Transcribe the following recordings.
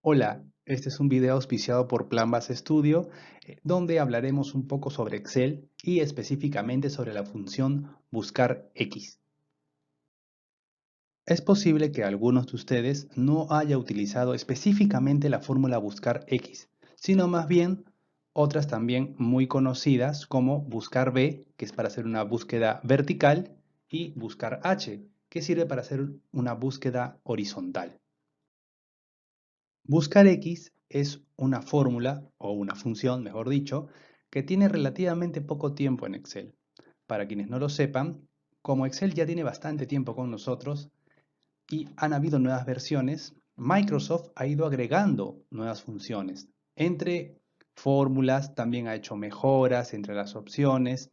Hola, este es un video auspiciado por Plan Base Studio, donde hablaremos un poco sobre Excel y específicamente sobre la función buscar X. Es posible que algunos de ustedes no haya utilizado específicamente la fórmula buscar X, sino más bien otras también muy conocidas como buscar B, que es para hacer una búsqueda vertical, y buscar H, que sirve para hacer una búsqueda horizontal. Buscar X es una fórmula, o una función, mejor dicho, que tiene relativamente poco tiempo en Excel. Para quienes no lo sepan, como Excel ya tiene bastante tiempo con nosotros y han habido nuevas versiones, Microsoft ha ido agregando nuevas funciones. Entre fórmulas también ha hecho mejoras entre las opciones,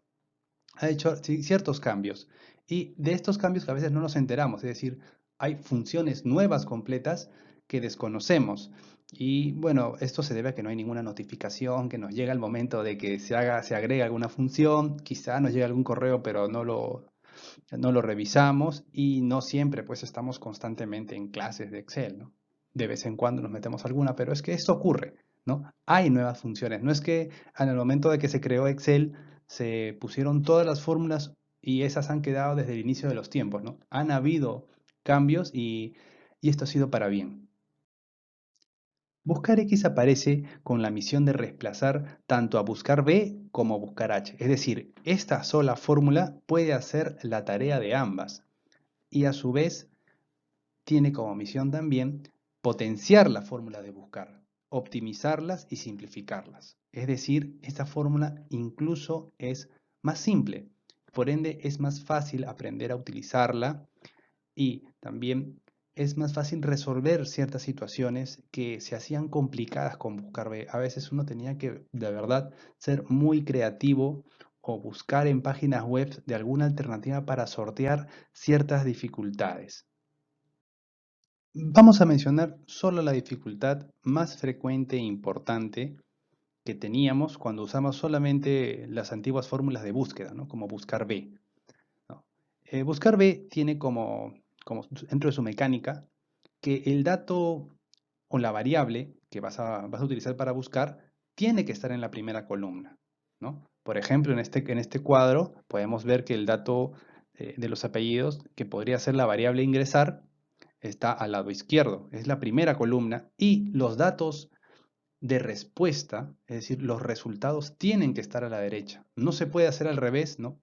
ha hecho ciertos cambios. Y de estos cambios que a veces no nos enteramos, es decir, hay funciones nuevas completas que desconocemos. Y bueno, esto se debe a que no hay ninguna notificación, que nos llega el momento de que se agrega alguna función, quizá nos llegue algún correo, pero no lo revisamos y no siempre pues estamos constantemente en clases de Excel, ¿no? De vez en cuando nos metemos alguna, pero es que esto ocurre, ¿no? Hay nuevas funciones. No es que en el momento de que se creó Excel se pusieron todas las fórmulas y esas han quedado desde el inicio de los tiempos, ¿no? Han habido cambios y esto ha sido para bien. Buscar X aparece con la misión de reemplazar tanto a buscar B como a buscar H. Es decir, esta sola fórmula puede hacer la tarea de ambas y a su vez tiene como misión también potenciar la fórmula de buscar, optimizarlas y simplificarlas. Es decir, esta fórmula incluso es más simple, por ende es más fácil aprender a utilizarla y también es más fácil resolver ciertas situaciones que se hacían complicadas con buscar B. A veces uno tenía que de verdad ser muy creativo o buscar en páginas web de alguna alternativa para sortear ciertas dificultades. Vamos a mencionar solo la dificultad más frecuente e importante que teníamos cuando usamos solamente las antiguas fórmulas de búsqueda, ¿no? Como buscar B, ¿no? Buscar B tiene como dentro de su mecánica que el dato o la variable que vas a utilizar para buscar tiene que estar en la primera columna, ¿no? Por ejemplo, en este cuadro podemos ver que el dato de los apellidos, que podría ser la variable ingresar, está al lado izquierdo, es la primera columna, y los datos de respuesta, es decir, los resultados tienen que estar a la derecha. No se puede hacer al revés, ¿no?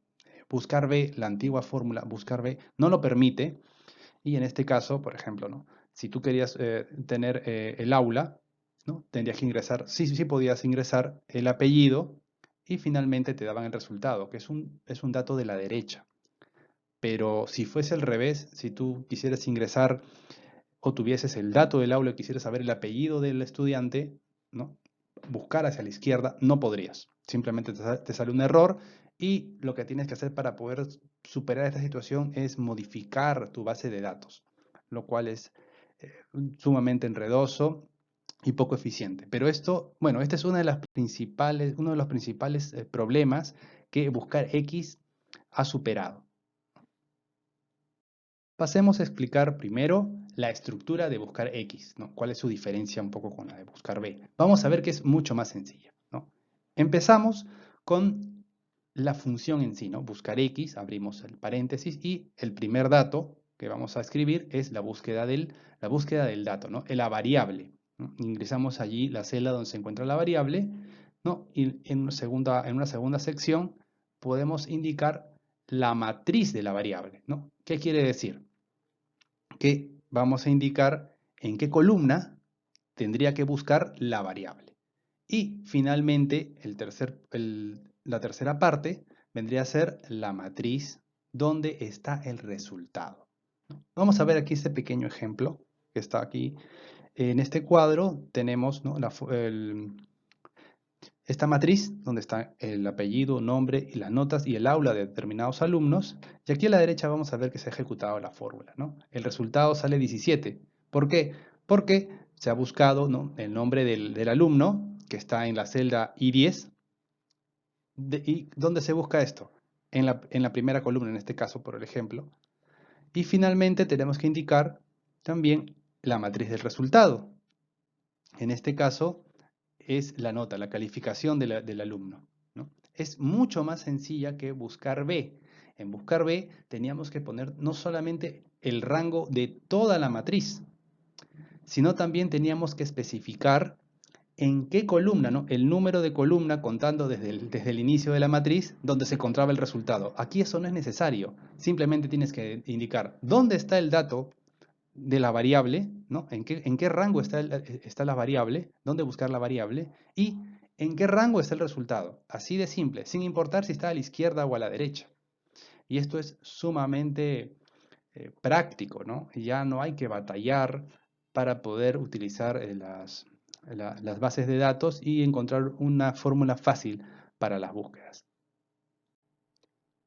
Buscar B, la antigua fórmula buscar B, no lo permite, y en este caso, por ejemplo, ¿no? Si tú querías tener el aula, ¿no? Tendrías que ingresar, sí podías ingresar el apellido y finalmente te daban el resultado, que es un dato de la derecha. Pero si fuese al revés, si tú quisieras ingresar o tuvieses el dato del aula y quisieras saber el apellido del estudiante, ¿no? Buscar hacia la izquierda, no podrías. Simplemente te sale un error y lo que tienes que hacer para poder superar esta situación es modificar tu base de datos, lo cual es eh, sumamente enredoso y poco eficiente. Pero esto, bueno, este es uno de los principales problemas que Buscar X ha superado. Pasemos a explicar primero la estructura de buscar X, ¿no? ¿Cuál es su diferencia un poco con la de buscar B? Vamos a ver que es mucho más sencilla, ¿no? Empezamos con la función en sí, ¿no? Buscar X, abrimos el paréntesis y el primer dato que vamos a escribir es la búsqueda del dato, ¿no? La variable, ¿no? Ingresamos allí la celda donde se encuentra la variable, ¿no? Y en una segunda sección podemos indicar la matriz de la variable, ¿no? ¿Qué quiere decir? Que vamos a indicar en qué columna tendría que buscar la variable. Y finalmente, la tercera parte vendría a ser la matriz donde está el resultado. Vamos a ver aquí este pequeño ejemplo que está aquí. En este cuadro tenemos, ¿no? Esta matriz, donde está el apellido, nombre y las notas y el aula de determinados alumnos, y aquí a la derecha vamos a ver que se ha ejecutado la fórmula, ¿no? El resultado sale 17. ¿Por qué? Porque se ha buscado, ¿no? El nombre del alumno, que está en la celda I10. ¿Y dónde se busca esto? En la primera columna, en este caso, por el ejemplo. Y finalmente tenemos que indicar también la matriz del resultado. En este caso es la nota, la calificación del alumno, ¿no? Es mucho más sencilla que buscar B. En buscar B teníamos que poner no solamente el rango de toda la matriz, sino también teníamos que especificar en qué columna, ¿no? El número de columna contando desde el inicio de la matriz donde se encontraba el resultado. Aquí eso no es necesario. Simplemente tienes que indicar dónde está el dato de la variable, ¿no? En qué rango está la variable, dónde buscar la variable y en qué rango está el resultado. Así de simple, sin importar si está a la izquierda o a la derecha. Y esto es sumamente práctico, ¿no? Ya no hay que batallar para poder utilizar las bases de datos y encontrar una fórmula fácil para las búsquedas.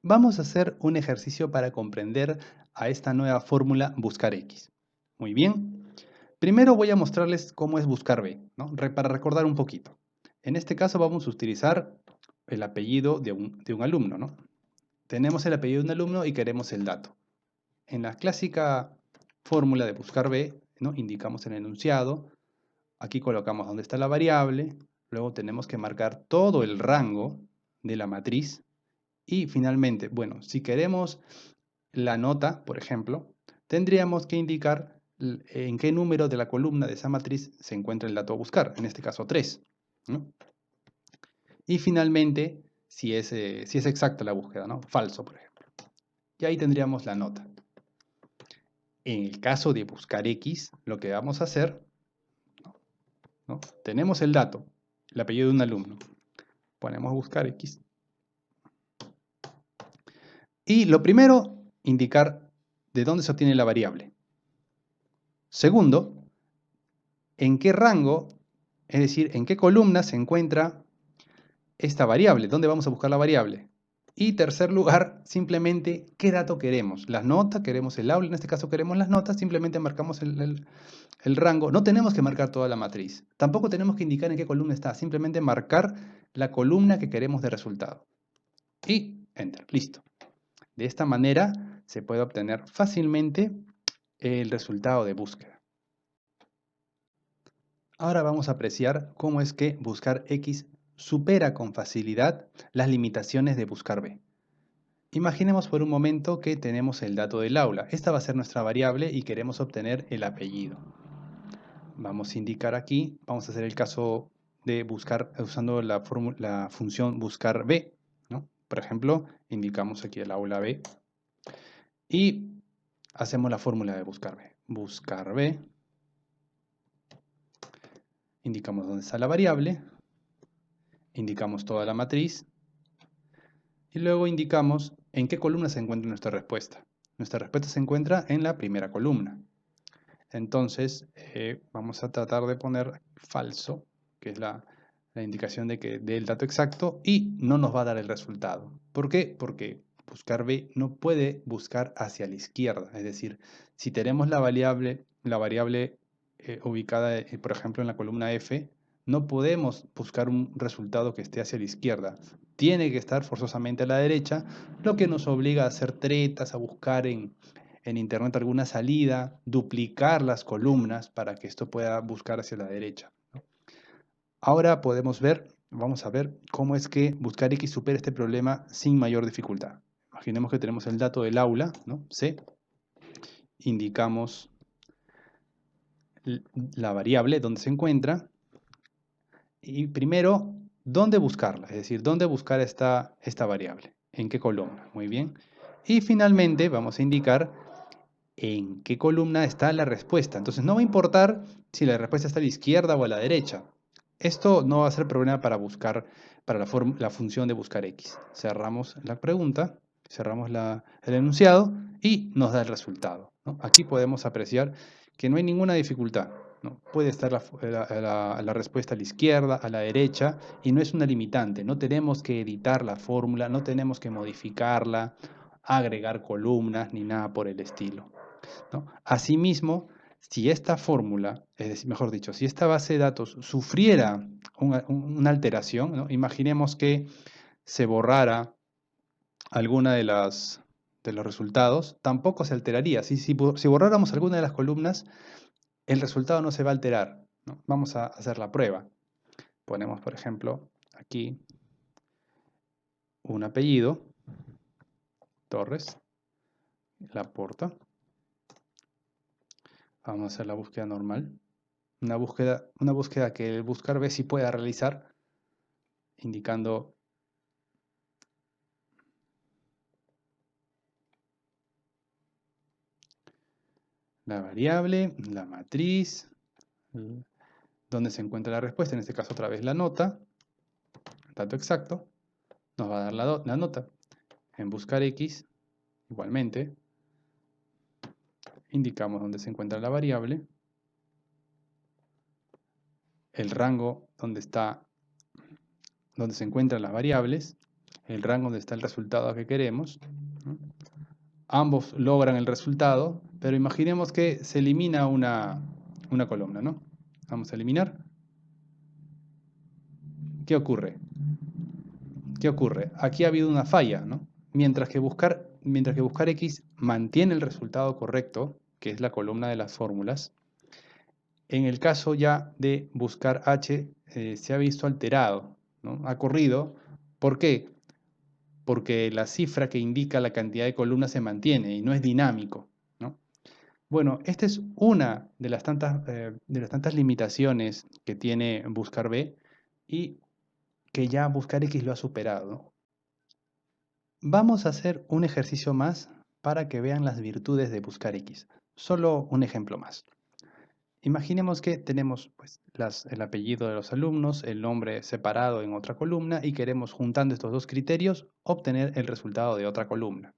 Vamos a hacer un ejercicio para comprender a esta nueva fórmula buscar X. Muy bien. Primero voy a mostrarles cómo es buscar B, ¿no? Para recordar un poquito. En este caso vamos a utilizar el apellido de un alumno, ¿no? Tenemos el apellido de un alumno y queremos el dato. En la clásica fórmula de buscar B, ¿no? Indicamos el enunciado, aquí colocamos dónde está la variable, luego tenemos que marcar todo el rango de la matriz y finalmente, bueno, si queremos la nota, por ejemplo, tendríamos que indicar en qué número de la columna de esa matriz se encuentra el dato a buscar, en este caso 3, ¿no? Y finalmente, si es exacta la búsqueda, ¿no? Falso, por ejemplo. Y ahí tendríamos la nota. En el caso de buscar X, lo que vamos a hacer, ¿no? Tenemos el dato, el apellido de un alumno. Ponemos buscar X. Y lo primero, indicar de dónde se obtiene la variable. Segundo, en qué rango, es decir, en qué columna se encuentra esta variable, dónde vamos a buscar la variable. Y tercer lugar, simplemente qué dato queremos. Las notas, queremos el aula, en este caso queremos las notas, simplemente marcamos el rango. No tenemos que marcar toda la matriz. Tampoco tenemos que indicar en qué columna está, simplemente marcar la columna que queremos de resultado. Y Enter, listo. De esta manera se puede obtener fácilmente el resultado de búsqueda. Ahora vamos a apreciar cómo es que buscar X supera con facilidad las limitaciones de buscar B. Imaginemos por un momento que tenemos el dato del aula. Esta va a ser nuestra variable y queremos obtener el apellido. Vamos a indicar aquí, vamos a hacer el caso de buscar usando la función buscar B, ¿no? Por ejemplo, indicamos aquí el aula B y hacemos la fórmula de buscar B. Buscar B, indicamos dónde está la variable, indicamos toda la matriz y luego indicamos en qué columna se encuentra nuestra respuesta. Nuestra respuesta se encuentra en la primera columna. Entonces, vamos a tratar de poner falso, que es la indicación de que dé el dato exacto y no nos va a dar el resultado. ¿Por qué? Porque buscar B no puede buscar hacia la izquierda. Es decir, si tenemos la variable ubicada, por ejemplo, en la columna F, no podemos buscar un resultado que esté hacia la izquierda. Tiene que estar forzosamente a la derecha, lo que nos obliga a hacer tretas, a buscar en internet alguna salida, duplicar las columnas para que esto pueda buscar hacia la derecha, ¿no? Ahora podemos ver, vamos a ver cómo es que buscar X supera este problema sin mayor dificultad. Imaginemos que tenemos el dato del aula, ¿no? C. Indicamos la variable donde se encuentra y primero, ¿dónde buscarla? Es decir, ¿dónde buscar esta variable? ¿En qué columna? Muy bien. Y finalmente vamos a indicar en qué columna está la respuesta. Entonces no va a importar si la respuesta está a la izquierda o a la derecha. Esto no va a ser problema para buscar, para la función de buscar X. Cerramos la pregunta, cerramos el enunciado y nos da el resultado, ¿no? Aquí podemos apreciar que no hay ninguna dificultad, ¿no? Puede estar la respuesta a la izquierda, a la derecha, y no es una limitante. No tenemos que editar la fórmula, no tenemos que modificarla, agregar columnas ni nada por el estilo, ¿no? Asimismo, si esta fórmula, es decir, mejor dicho, si esta base de datos sufriera una alteración, ¿no? Imaginemos que se borrara alguna de los resultados, tampoco se alteraría. Si borráramos alguna de las columnas, el resultado no se va a alterar. ¿no? Vamos a hacer la prueba. Ponemos, por ejemplo, aquí un apellido, Torres, Laporta. Vamos a hacer la búsqueda normal. Una búsqueda que el buscar B sí pueda realizar, indicando la variable, la matriz, donde se encuentra la respuesta, en este caso otra vez la nota, dato exacto, nos va a dar la nota. En buscar X, igualmente, indicamos dónde se encuentra la variable, el rango donde se encuentran las variables, el rango donde está el resultado que queremos, ¿no? Ambos logran el resultado, pero imaginemos que se elimina una columna, ¿no? Vamos a eliminar. ¿Qué ocurre? ¿Qué ocurre? Aquí ha habido una falla, ¿no? Mientras que buscar X mantiene el resultado correcto, que es la columna de las fórmulas, en el caso ya de buscar H se ha visto alterado, ¿no? Ha corrido. ¿Por qué? Porque la cifra que indica la cantidad de columnas se mantiene y no es dinámico, ¿no? Bueno, esta es una de las tantas limitaciones que tiene buscar B y que ya buscar X lo ha superado, ¿no? Vamos a hacer un ejercicio más para que vean las virtudes de buscar X. Solo un ejemplo más. Imaginemos que tenemos pues, el apellido de los alumnos, el nombre separado en otra columna y queremos, juntando estos dos criterios, obtener el resultado de otra columna.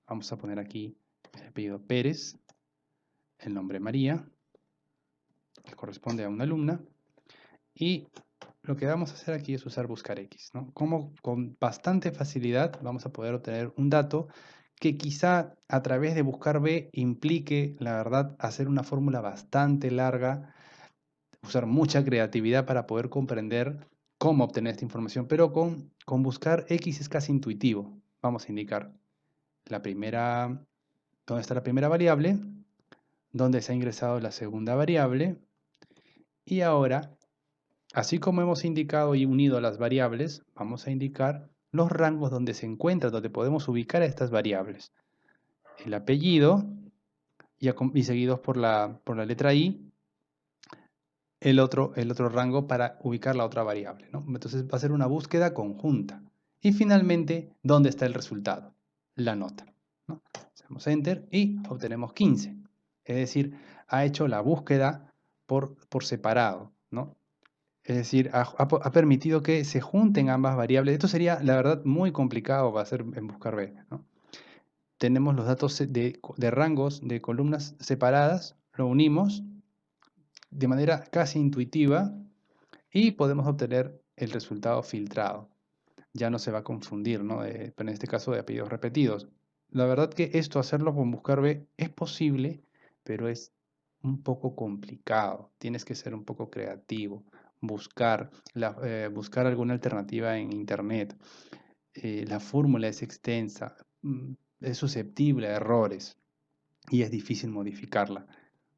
Vamos a poner aquí el apellido Pérez, el nombre María, que corresponde a una alumna, y lo que vamos a hacer aquí es usar buscar X, ¿no? Como con bastante facilidad vamos a poder obtener un dato que quizá a través de buscar B implique, la verdad, hacer una fórmula bastante larga, usar mucha creatividad para poder comprender cómo obtener esta información, pero con buscar X es casi intuitivo. Vamos a indicar dónde está la primera variable, dónde se ha ingresado la segunda variable, y ahora, así como hemos indicado y unido las variables, vamos a indicar los rangos donde se encuentran, donde podemos ubicar a estas variables. El apellido, y seguidos por la letra I, el otro rango para ubicar la otra variable, ¿no? Entonces va a ser una búsqueda conjunta. Y finalmente, ¿dónde está el resultado? La nota, ¿no? Hacemos Enter y obtenemos 15. Es decir, ha hecho la búsqueda por separado, ¿no? Es decir, ha permitido que se junten ambas variables. Esto sería, la verdad, muy complicado para hacer en buscar B, ¿no? Tenemos los datos de rangos de columnas separadas, lo unimos de manera casi intuitiva y podemos obtener el resultado filtrado. Ya no se va a confundir, ¿no? En este caso de apellidos repetidos. La verdad que esto, hacerlo con buscar B, es posible, pero es un poco complicado. Tienes que ser un poco creativo, buscar alguna alternativa en internet. La fórmula es extensa, es susceptible a errores y es difícil modificarla.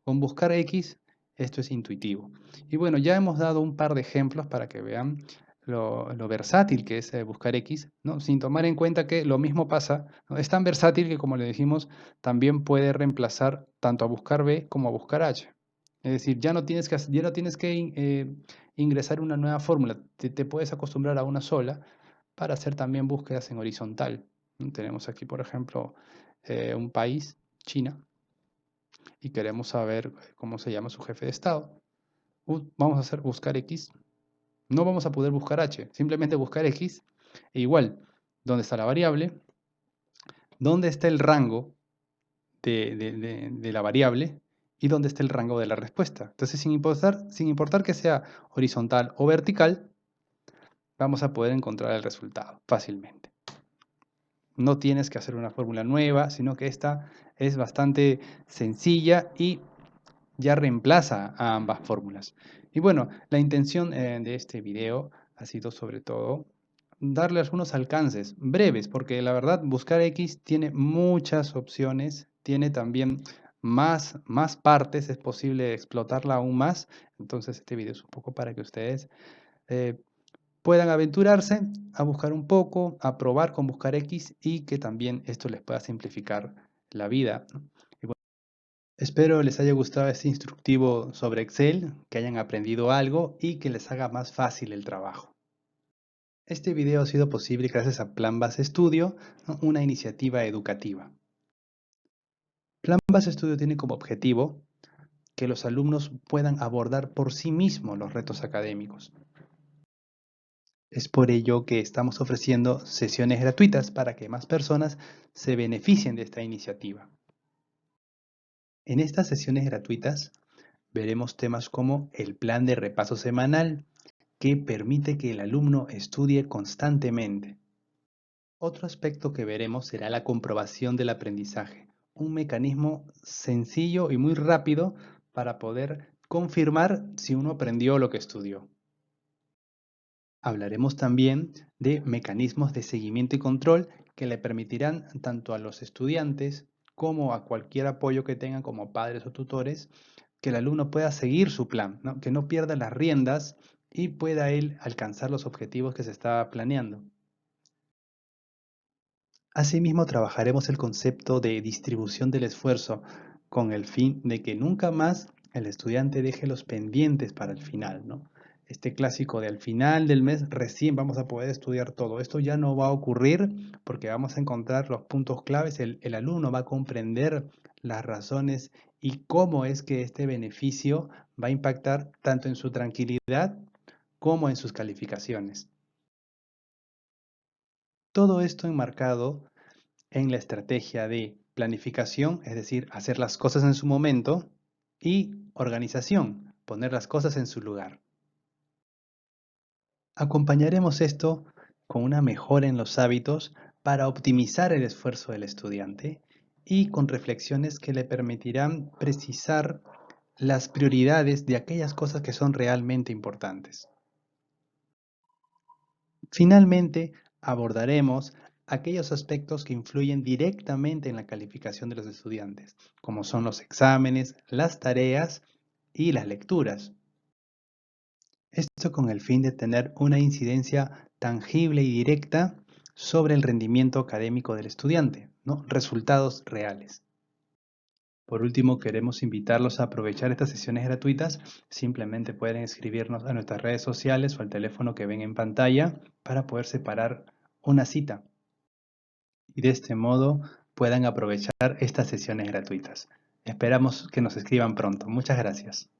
Con buscar X, esto es intuitivo. Y bueno, ya hemos dado un par de ejemplos para que vean lo versátil que es buscar X, ¿no? Sin tomar en cuenta que lo mismo pasa, ¿no? Es tan versátil que, como le dijimos, también puede reemplazar tanto a buscar B como a buscar H. Es decir, ya no tienes que ingresar una nueva fórmula, te puedes acostumbrar a una sola para hacer también búsquedas en horizontal. Tenemos aquí, por ejemplo, un país, China, y queremos saber cómo se llama su jefe de estado. Vamos a hacer buscar X. No vamos a poder buscar H, simplemente buscar X. E igual, ¿dónde está la variable? ¿Dónde está el rango de la variable? ¿Y dónde está el rango de la respuesta? Entonces, sin importar que sea horizontal o vertical, vamos a poder encontrar el resultado fácilmente. No tienes que hacer una fórmula nueva, sino que esta es bastante sencilla y ya reemplaza a ambas fórmulas. Y bueno, la intención de este video ha sido sobre todo darle algunos alcances breves, porque la verdad buscar X tiene muchas opciones, tiene también más partes, es posible explotarla aún más. Entonces este video es un poco para que ustedes eh, puedan aventurarse a buscar un poco, a probar con Buscar X y que también esto les pueda simplificar la vida, ¿no? Y bueno, espero les haya gustado este instructivo sobre Excel, que hayan aprendido algo y que les haga más fácil el trabajo. Este video ha sido posible gracias a Plan Base Studio, ¿no? Una iniciativa educativa. Plan Base Studio tiene como objetivo que los alumnos puedan abordar por sí mismos los retos académicos. Es por ello que estamos ofreciendo sesiones gratuitas para que más personas se beneficien de esta iniciativa. En estas sesiones gratuitas veremos temas como el plan de repaso semanal, que permite que el alumno estudie constantemente. Otro aspecto que veremos será la comprobación del aprendizaje, un mecanismo sencillo y muy rápido para poder confirmar si uno aprendió lo que estudió. Hablaremos también de mecanismos de seguimiento y control que le permitirán tanto a los estudiantes como a cualquier apoyo que tengan como padres o tutores, que el alumno pueda seguir su plan, ¿no? Que no pierda las riendas y pueda él alcanzar los objetivos que se estaba planeando. Asimismo, trabajaremos el concepto de distribución del esfuerzo con el fin de que nunca más el estudiante deje los pendientes para el final, ¿no? Este clásico de al final del mes recién vamos a poder estudiar todo. Esto ya no va a ocurrir porque vamos a encontrar los puntos claves. El alumno va a comprender las razones y cómo es que este beneficio va a impactar tanto en su tranquilidad como en sus calificaciones. Todo esto enmarcado en la estrategia de planificación, es decir, hacer las cosas en su momento, y organización, poner las cosas en su lugar. Acompañaremos esto con una mejora en los hábitos para optimizar el esfuerzo del estudiante y con reflexiones que le permitirán precisar las prioridades de aquellas cosas que son realmente importantes. Finalmente, abordaremos aquellos aspectos que influyen directamente en la calificación de los estudiantes, como son los exámenes, las tareas y las lecturas. Esto con el fin de tener una incidencia tangible y directa sobre el rendimiento académico del estudiante, ¿no? Resultados reales. Por último, queremos invitarlos a aprovechar estas sesiones gratuitas. Simplemente pueden escribirnos a nuestras redes sociales o al teléfono que ven en pantalla para poder separar una cita y de este modo puedan aprovechar estas sesiones gratuitas. Esperamos que nos escriban pronto. Muchas gracias.